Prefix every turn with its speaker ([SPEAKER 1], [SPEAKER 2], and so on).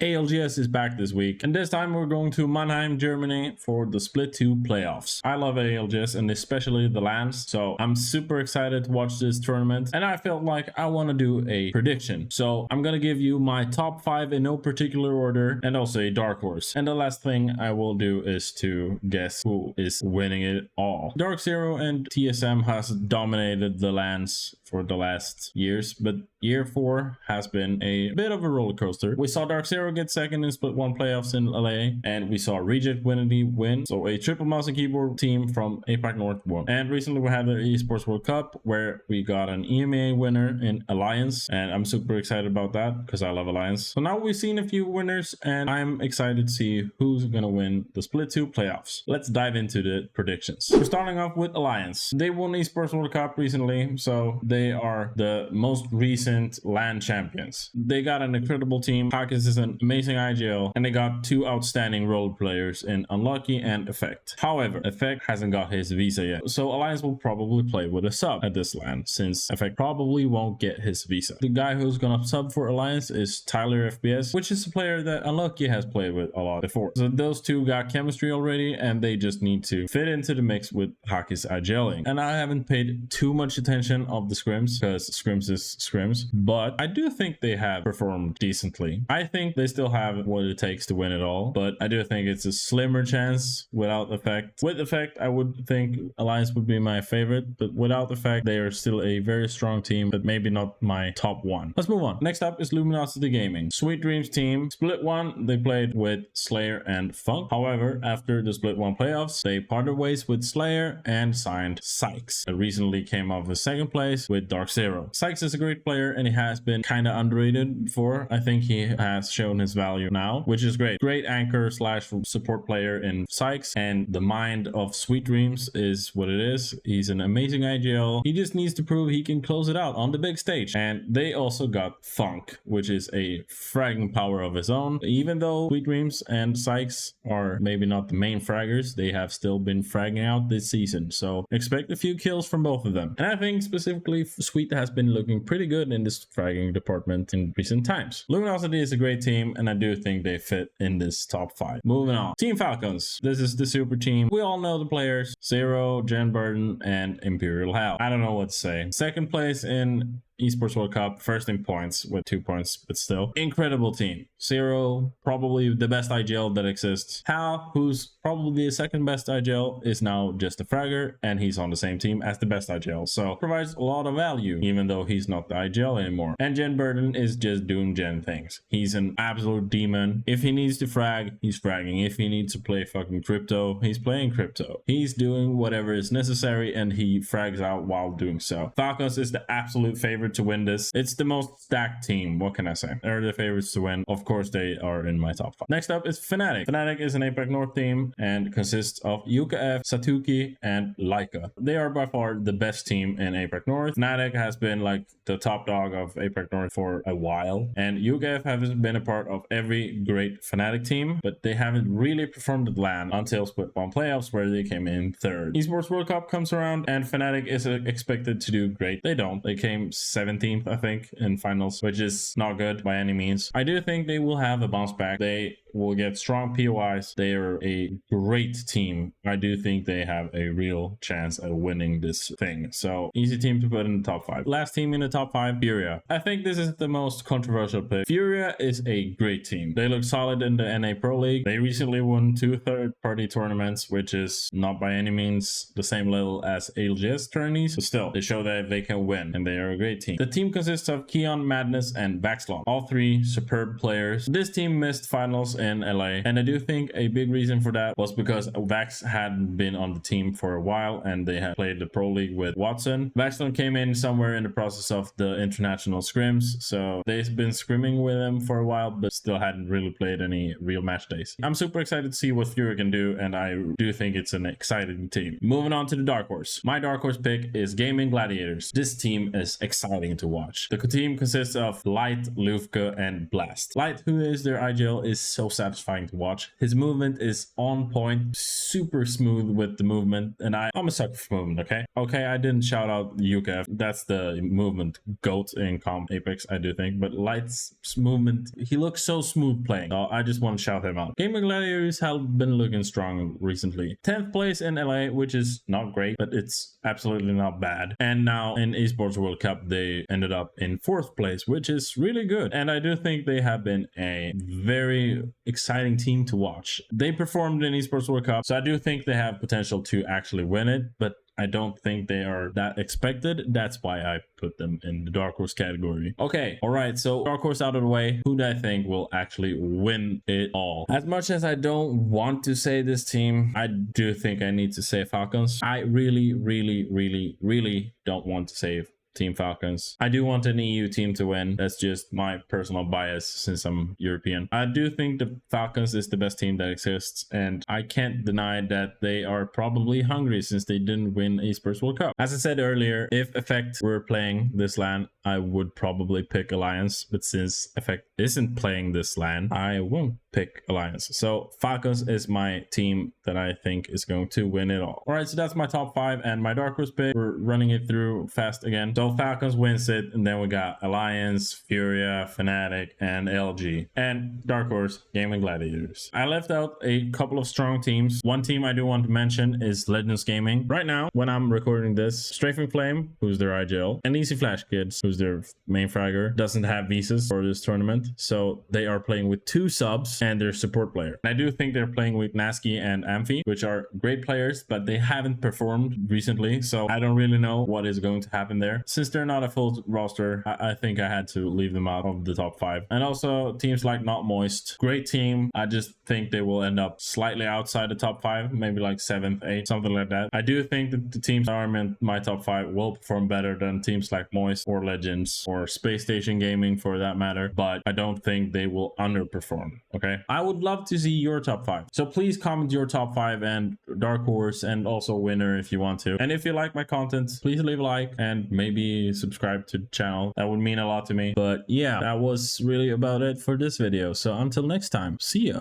[SPEAKER 1] ALGS is back this week, and this time we're going to Mannheim, Germany for the Split 2 playoffs. I love ALGS and especially the lands, so I'm super excited to watch this tournament, and I felt like I want to do a prediction. So I'm gonna give you my top 5 in no particular order and also a dark horse. And the last thing I will do is to guess who is winning it all. Dark Zero and TSM has dominated the lands for the last years, but year 4 has been a bit of a roller coaster. We saw Dark Zero get second in Split 1 playoffs in LA, and we saw Reject Winity win, so a triple mouse and keyboard team from APAC North won. And recently we had the Esports World Cup where we got an EMEA winner in Alliance, and I'm super excited about that because I love Alliance. So now we've seen a few winners, and I'm excited to see who's gonna win the Split 2 playoffs. Let's dive into the predictions. We're starting off with Alliance. They won Esports World Cup recently, so they are the most recent LAN champions. They got an incredible team. Hakis is an amazing IGL, and they got 2 outstanding role players in Unlucky and Effect. However, Effect hasn't got his visa yet, so Alliance will probably play with a sub at this LAN, since Effect probably won't get his visa. The guy who's gonna sub for Alliance is Tyler FBS, which is a player that Unlucky has played with a lot before. So those two got chemistry already, and they just need to fit into the mix with Hakis IGLing. And I haven't paid too much attention of the scrims, because scrims is scrims, but I do think they have performed decently. I think they still have what it takes to win it all, but I do think it's a slimmer chance without Effect. With Effect, I would think Alliance would be my favorite, but without Effect, they are still a very strong team, but maybe not my top 1. Let's move on. Next up is Luminosity Gaming. Sweet Dreams team. Split 1, they played with Slayer and Funk. However, after the Split 1 playoffs, they parted ways with Slayer and signed Sykes. They recently came off a second place with Dark Zero. Sykes is a great player, and he has been kind of underrated before. I think he has shown his value now, which is great. Great anchor slash support player in Sykes, and the mind of Sweet Dreams is what it is. He's an amazing IGL. He just needs to prove he can close it out on the big stage. And they also got Funk, which is a fragging power of his own. Even though Sweet Dreams and Sykes are maybe not the main fraggers, they have still been fragging out this season. So expect a few kills from both of them. And I think specifically Sweet has been looking pretty good in this fragging department in recent times. Luminosity is a great team, and I do think they fit in this top 5. Moving on. Team Falcons. This is the super team. We all know the players. Zero, Jen Burden, and Imperial Hal. I don't know what to say. Second place in Esports World Cup, first in points with 2 points, but still incredible team. Zero, probably the best IGL that exists. Hal, who's probably the second best IGL, is now just a fragger, and he's on the same team as the best IGL, so provides a lot of value, even though he's not the IGL anymore. And Jen Burden is just doing Jen things. He's an absolute demon. If he needs to frag, he's fragging. If he needs to play fucking crypto, he's playing crypto. He's doing whatever is necessary, and he frags out while doing so. Falcons is the absolute favorite to win this. It's the most stacked team. What can I say? They're the favorites to win. Of course, they are in my top 5. Next up is Fnatic. Fnatic is an APAC North team and consists of Yuka F, Satuki, and Laika. They are by far the best team in APAC North. Fnatic has been like the top dog of APAC North for a while, and Yuka F has been a part of every great Fnatic team, but they haven't really performed at LAN until Split 1 playoffs, where they came in 3rd. Esports World Cup comes around, and Fnatic is expected to do great. They don't. They came 17th, I think, in finals, which is not good by any means. I do think they will have a bounce back. They will get strong POIs. They are a great team. I do think they have a real chance at winning this thing. So easy team to put in the top 5. Last team in the top 5, Furia. I think this is the most controversial pick. Furia is a great team. They look solid in the NA Pro League. They recently won 2 third-party tournaments, which is not by any means the same level as ALGS tourneys, but still, they show that they can win, and they are a great team. The team consists of Keon, Madness, and Vaxlon. All 3 superb players. This team missed finals in LA, and I do think a big reason for that was because Vax hadn't been on the team for a while, and they had played the Pro League with Watson. Vaxlon came in somewhere in the process of the international scrims, so they've been scrimming with him for a while, but still hadn't really played any real match days. I'm super excited to see what Fury can do, and I do think it's an exciting team. Moving on to the dark horse. My dark horse pick is Gaming Gladiators. This team is exciting to watch. The team consists of Light, Lufka, and Blast. Light, who is their IGL, is so satisfying to watch. His movement is on point, super smooth with the movement, and I'm a sucker for movement. Okay, I didn't shout out Yuka. That's the movement goat in comp Apex, I do think, but Light's movement, he looks so smooth playing. So I just want to shout him out. Gaming Gladiators have been looking strong recently. 10th place in LA, which is not great, but it's absolutely not bad. And now in Esports World Cup, they ended up in 4th place, which is really good. And I do think they have been a very exciting team to watch. They performed in Esports World Cup, so I do think they have potential to actually win it, but I don't think they are that expected. That's why I put them in the Dark Horse category. Okay, all right, so Dark Horse out of the way. Who do I think will actually win it all? As much as I don't want to say this team, I do think I need to say Falcons. I really don't want to say Team Falcons. I do want an EU team to win. That's just my personal bias since I'm European. I do think the Falcons is the best team that exists, and I can't deny that they are probably hungry since they didn't win Esports World Cup. As I said earlier, if Effect were playing this LAN, I would probably pick Alliance, but since Effect isn't playing this LAN, I won't pick Alliance. So Falcons is my team that I think is going to win it all. All right, so that's my top 5 and my Dark Horse pick. We're running it through fast again. So Falcons wins it, and then we got Alliance, Furia, Fnatic, and LG, and Dark Horse, Gaming Gladiators. I left out a couple of strong teams. One team I do want to mention is Legends Gaming. Right now, when I'm recording this, Strafing Flame, who's their IGL, and Easy Flash Kids, who's their main fragger, doesn't have visas for this tournament, so they are playing with 2 subs and their support player. And I do think they're playing with Nasky and Amphi, which are great players, but they haven't performed recently, so I don't really know what is going to happen there. Since they're not a full roster, I think I had to leave them out of the top 5. And also teams like Not Moist, great team. I just think they will end up slightly outside the top 5, maybe like 7th, 8th, something like that. I do think that the teams that are in my top 5 will perform better than teams like Moist or Legends or Space Station Gaming for that matter, but I don't think they will underperform. Okay, I would love to see your top 5, so please comment your top 5 and Dark Horse and also winner if you want to. And if you like my content, please leave a like and maybe subscribe to the channel. That would mean a lot to me. But yeah, that was really about it for this video, so until next time, see ya.